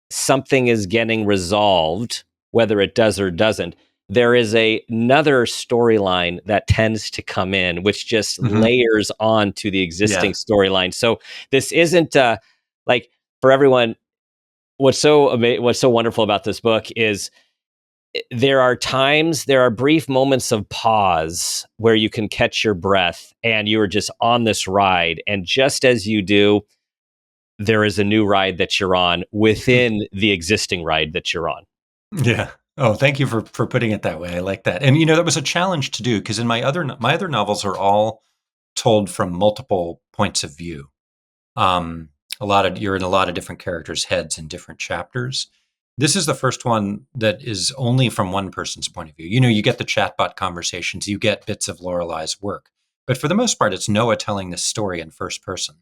something is getting resolved, whether it does or doesn't, there is another storyline that tends to come in, which just Mm-hmm. layers on to the existing Yeah. storyline. So this isn't like, for everyone. What's so wonderful about this book is there are brief moments of pause where you can catch your breath, and you are just on this ride. And just as you do, there is a new ride that you're on within the existing ride that you're on. Yeah. Oh, thank you for putting it that way. I like that. And that was a challenge to do, because in my other novels are all told from multiple points of view. Um, you're in a lot of different characters' heads in different chapters. This is the first one that is only from one person's point of view. You get the chatbot conversations, you get bits of Lorelai's work, but for the most part, it's Noah telling this story in first person.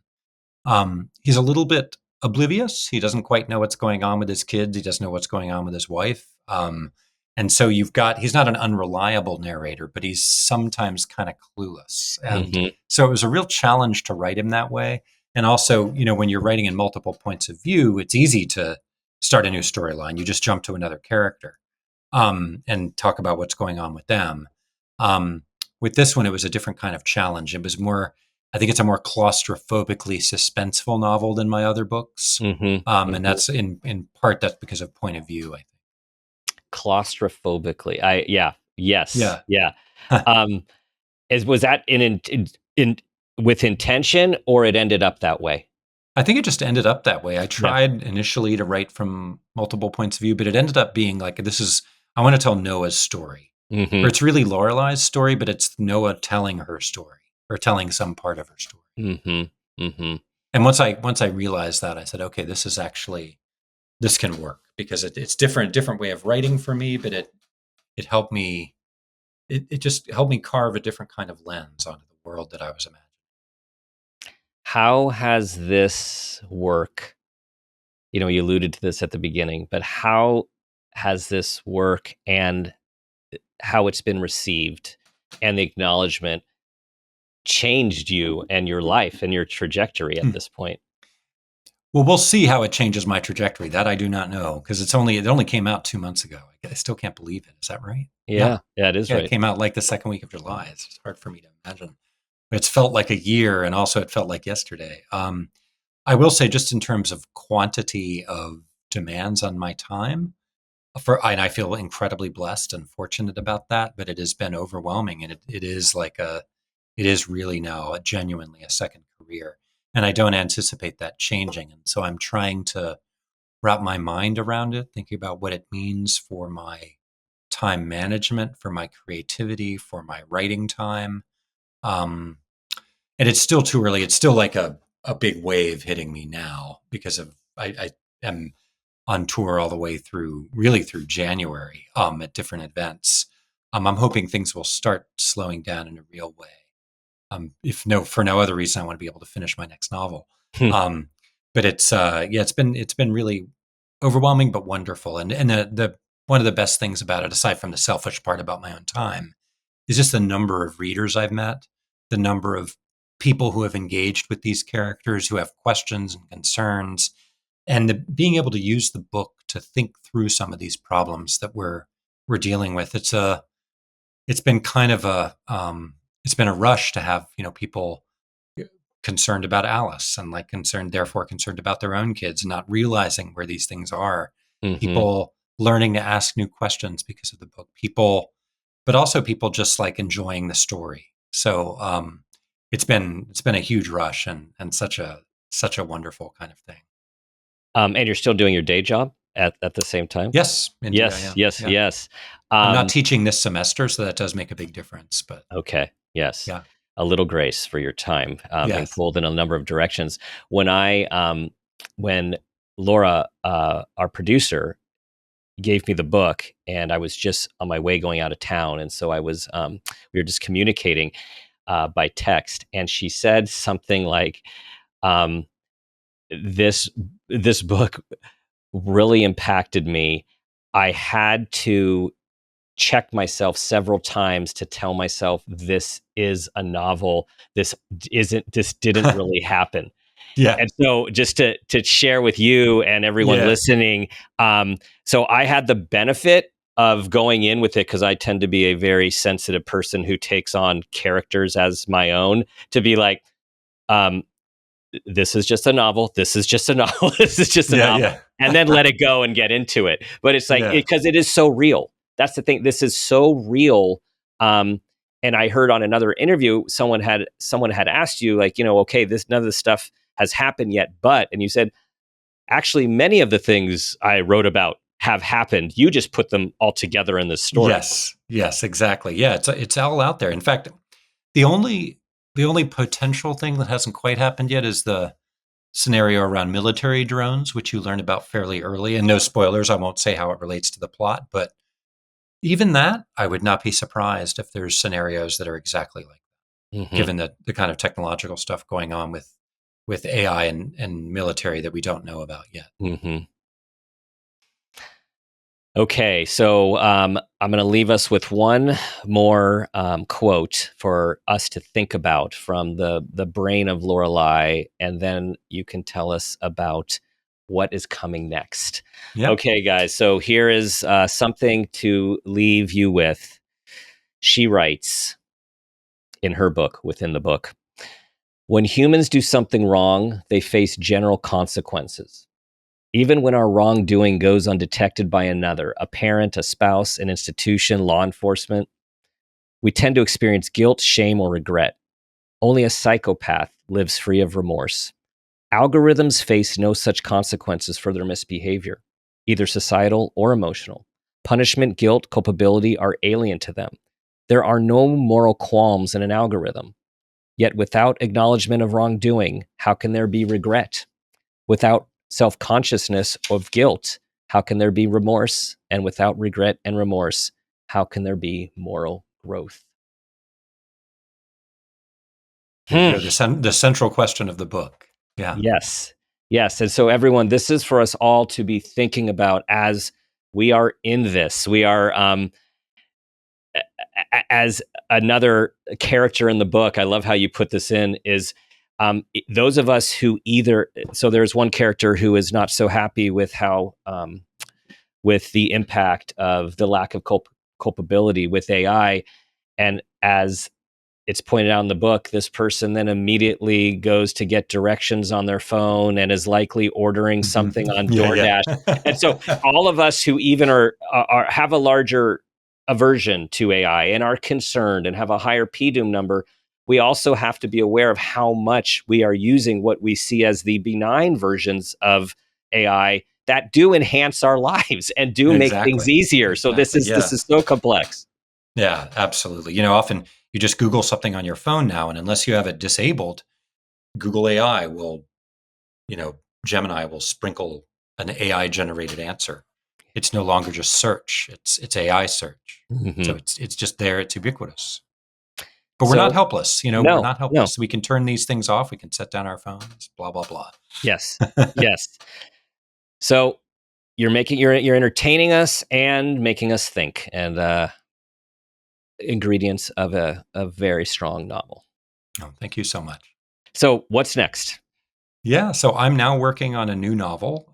He's a little bit oblivious. He doesn't quite know what's going on with his kids. He doesn't know what's going on with his wife. And so he's not an unreliable narrator, but he's sometimes kind of clueless. And Mm-hmm. so it was a real challenge to write him that way. And also, when you're writing in multiple points of view, it's easy to start a new storyline. You just jump to another character and talk about what's going on with them. Um, with this one, it was a different kind of challenge. It was I think it's a more claustrophobically suspenseful novel than my other books. Mm-hmm. And Mm-hmm. that's in part, that's because of point of view, I think. Claustrophobically, yes, Yeah. yeah. Um, was that in with intention, or it ended up that way? I think it just ended up that way. I Yeah. tried initially to write from multiple points of view, but it ended up being like, I want to tell Noah's story. Or Mm-hmm. it's really Lorelai's story, but it's Noah telling her story or telling some part of her story. Mm-hmm. Mm-hmm. And once I realized that, I said, okay, this can work because it's different way of writing for me, but it helped me, it just helped me carve a different kind of lens onto the world that I was imagining. How has this work, you alluded to this at the beginning, but how has this work and how it's been received and the acknowledgement changed you and your life and your trajectory at this point? Well, we'll see how it changes my trajectory. That I do not know because it only came out 2 months ago. I still can't believe it. Is that right? Yeah. Yeah, it is Yeah, it right. came out like the second week of July. It's hard for me to imagine. It's felt like a year, and also it felt like yesterday. I will say, just in terms of quantity of demands on my time, and I feel incredibly blessed and fortunate about that. But it has been overwhelming, and it is really now genuinely a second career, and I don't anticipate that changing. And so I'm trying to wrap my mind around it, thinking about what it means for my time management, for my creativity, for my writing time. Um, and it's still too early. It's still like a big wave hitting me now because I am on tour all the way through, really through January, at different events. I'm hoping things will start slowing down in a real way. If no, for no other reason, I want to be able to finish my next novel. Um, but it's been really overwhelming but wonderful. And the one of the best things about it, aside from the selfish part about my own time, is just the number of readers I've met, the number of people who have engaged with these characters, who have questions and concerns, and being able to use the book to think through some of these problems that we're dealing with. It's been kind of it's been a rush to have people concerned about Alice and therefore concerned about their own kids, not realizing where these things are. Mm-hmm. People learning to ask new questions because of the book. But also people just like enjoying the story. So it's been a huge rush and such a wonderful kind of thing. And you're still doing your day job at the same time? Yes, indeed I Yes, am. yes, Yeah. yes. I'm not Um, teaching this semester, so that does make a big difference. But okay, yes. yeah, A little grace for your time, being yes, pulled in a number of directions. When when Laura, our producer, gave me the book, and I was just on my way going out of town, and so we were just communicating by text, and she said something like, um, "This this book really impacted me. I had to check myself several times to tell myself this is a novel. This didn't really happen." yeah, And so just to share with you and everyone yeah, listening, so I had the benefit of going in with it because I tend to be a very sensitive person who takes on characters as my own, to be like, um, this is just a novel. This is just a novel. This is just a yeah, novel. yeah, And then let it go and get into it. But it's like, yeah, because it is so real. That's the thing. This is so real. Um, and I heard on another interview, someone had asked you, like, okay, this none of this stuff has happened yet, and you said, actually, many of the things I wrote about have happened. You just put them all together in this story. yes, yes, exactly. Yeah, it's all out there. In fact, the only the only potential thing that hasn't quite happened yet is the scenario around military drones, which you learn about fairly early. And no spoilers, I won't say how it relates to the plot, but even that, I would not be surprised if there's scenarios that are exactly like that, Hmm. given the kind of technological stuff going on with AI and military that we don't know about yet. Hmm. Okay, so I'm going to leave us with one more quote for us to think about from the brain of Lorelei, and then you can tell us about what is coming next. Yeah. Okay, guys, so here is something to leave you with. She writes in her book, within the book, when humans do something wrong, they face general consequences. Even when our wrongdoing goes undetected by another, a parent, a spouse, an institution, law enforcement, we tend to experience guilt, shame, or regret. Only a psychopath lives free of remorse. Algorithms face no such consequences for their misbehavior, either societal or emotional. Punishment, guilt, culpability are alien to them. There are no moral qualms in an algorithm. Yet without acknowledgement of wrongdoing, how can there be regret? Without self-consciousness of guilt, how can there be remorse? And without regret and remorse, how can there be moral growth? There you go. The central question of the book. Yeah. Yes. Yes. And so, everyone, this is for us all to be thinking about as we are in this. We are, as another character in the book, I love how you put this in, is those of us who either, so there's one character who is not so happy with how, with the impact of the lack of culpability with AI. And as it's pointed out in the book, this person then immediately goes to get directions on their phone and is likely ordering something on DoorDash. And so all of us who even are have a larger aversion to AI and are concerned and have a higher PDUM number, we also have to be aware of how much we are using what we see as the benign versions of AI that do enhance our lives and do make things easier. So this is so complex. Yeah, absolutely. Often you just Google something on your phone now, and unless you have it disabled, Google AI will, Gemini will sprinkle an AI generated answer. It's no longer just search; it's AI search. Mm-hmm. So it's just there. It's ubiquitous. But we're not helpless. We're not helpless. No. We can turn these things off. We can set down our phones. Blah blah blah. Yes. Yes. So you're entertaining us and making us think, and ingredients of a very strong novel. Oh, thank you so much. So what's next? Yeah, so I'm now working on a new novel.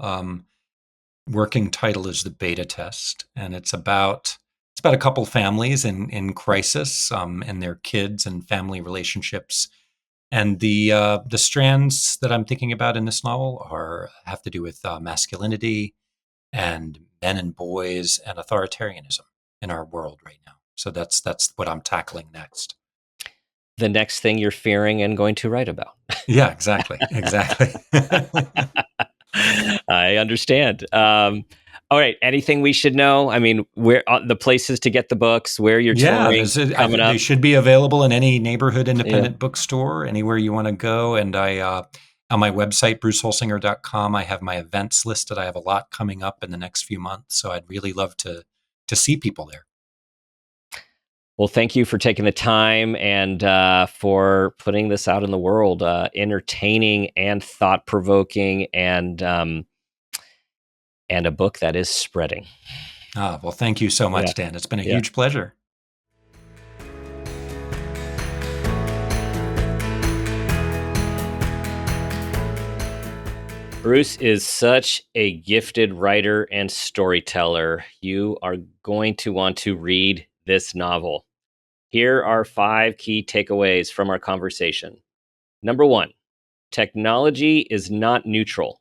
Working title is The Beta Test, and it's about a couple families in crisis, and their kids and family relationships. And the strands that I'm thinking about in this novel have to do with masculinity and men and boys and authoritarianism in our world right now. So that's what I'm tackling next. The next thing you're fearing and going to write about. Yeah, exactly. I understand. All right. Anything we should know? I mean, where the places to get the books, where you're touring coming up? They should be available in any neighborhood independent bookstore, anywhere you want to go. And I, on my website, bruceholsinger.com, I have my events listed. I have a lot coming up in the next few months. So I'd really love to see people there. Well, thank you for taking the time and for putting this out in the world, entertaining and thought-provoking, and a book that is spreading. Well, thank you so much, Dan. It's been a huge pleasure. Bruce is such a gifted writer and storyteller. You are going to want to read this novel. Here are 5 key takeaways from our conversation. Number 1, technology is not neutral.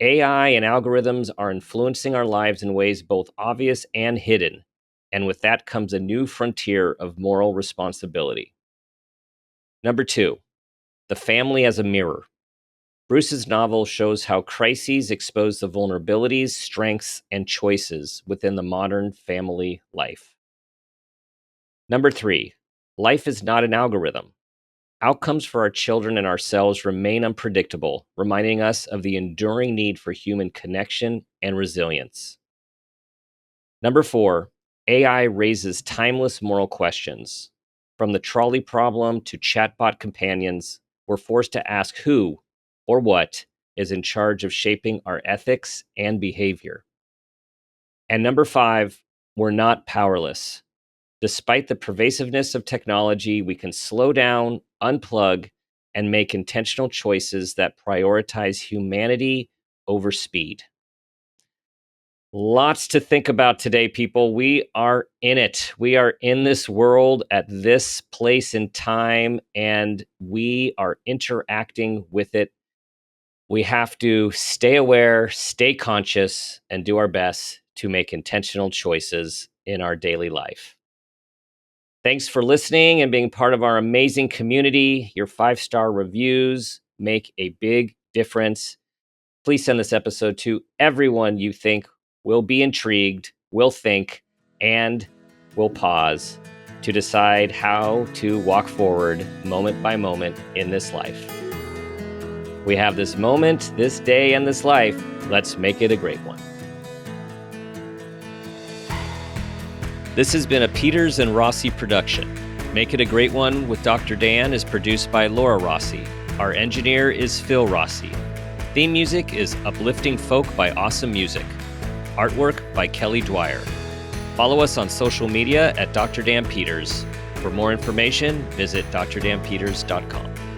AI and algorithms are influencing our lives in ways both obvious and hidden, and with that comes a new frontier of moral responsibility. Number 2, the family as a mirror. Bruce's novel shows how crises expose the vulnerabilities, strengths, and choices within the modern family life. Number 3, life is not an algorithm. Outcomes for our children and ourselves remain unpredictable, reminding us of the enduring need for human connection and resilience. Number 4, AI raises timeless moral questions. From the trolley problem to chatbot companions, we're forced to ask who or what is in charge of shaping our ethics and behavior. And number 5, we're not powerless. Despite the pervasiveness of technology, we can slow down, unplug, and make intentional choices that prioritize humanity over speed. Lots to think about today, people. We are in it. We are in this world at this place in time, and we are interacting with it. We have to stay aware, stay conscious, and do our best to make intentional choices in our daily life. Thanks for listening and being part of our amazing community. Your 5-star reviews make a big difference, please send this episode to everyone you think will be intrigued, will think, and will pause to decide how to walk forward moment by moment in this life. We have this moment, this day, and this life. Let's make it a great one. This has been a Peters and Rossi production. Make It a Great One with Dr. Dan is produced by Laura Rossi. Our engineer is Phil Rossi. Theme music is Uplifting Folk by Awesome Music. Artwork by Kelly Dwyer. Follow us on social media at Dr. Dan Peters. For more information, visit drdanpeters.com.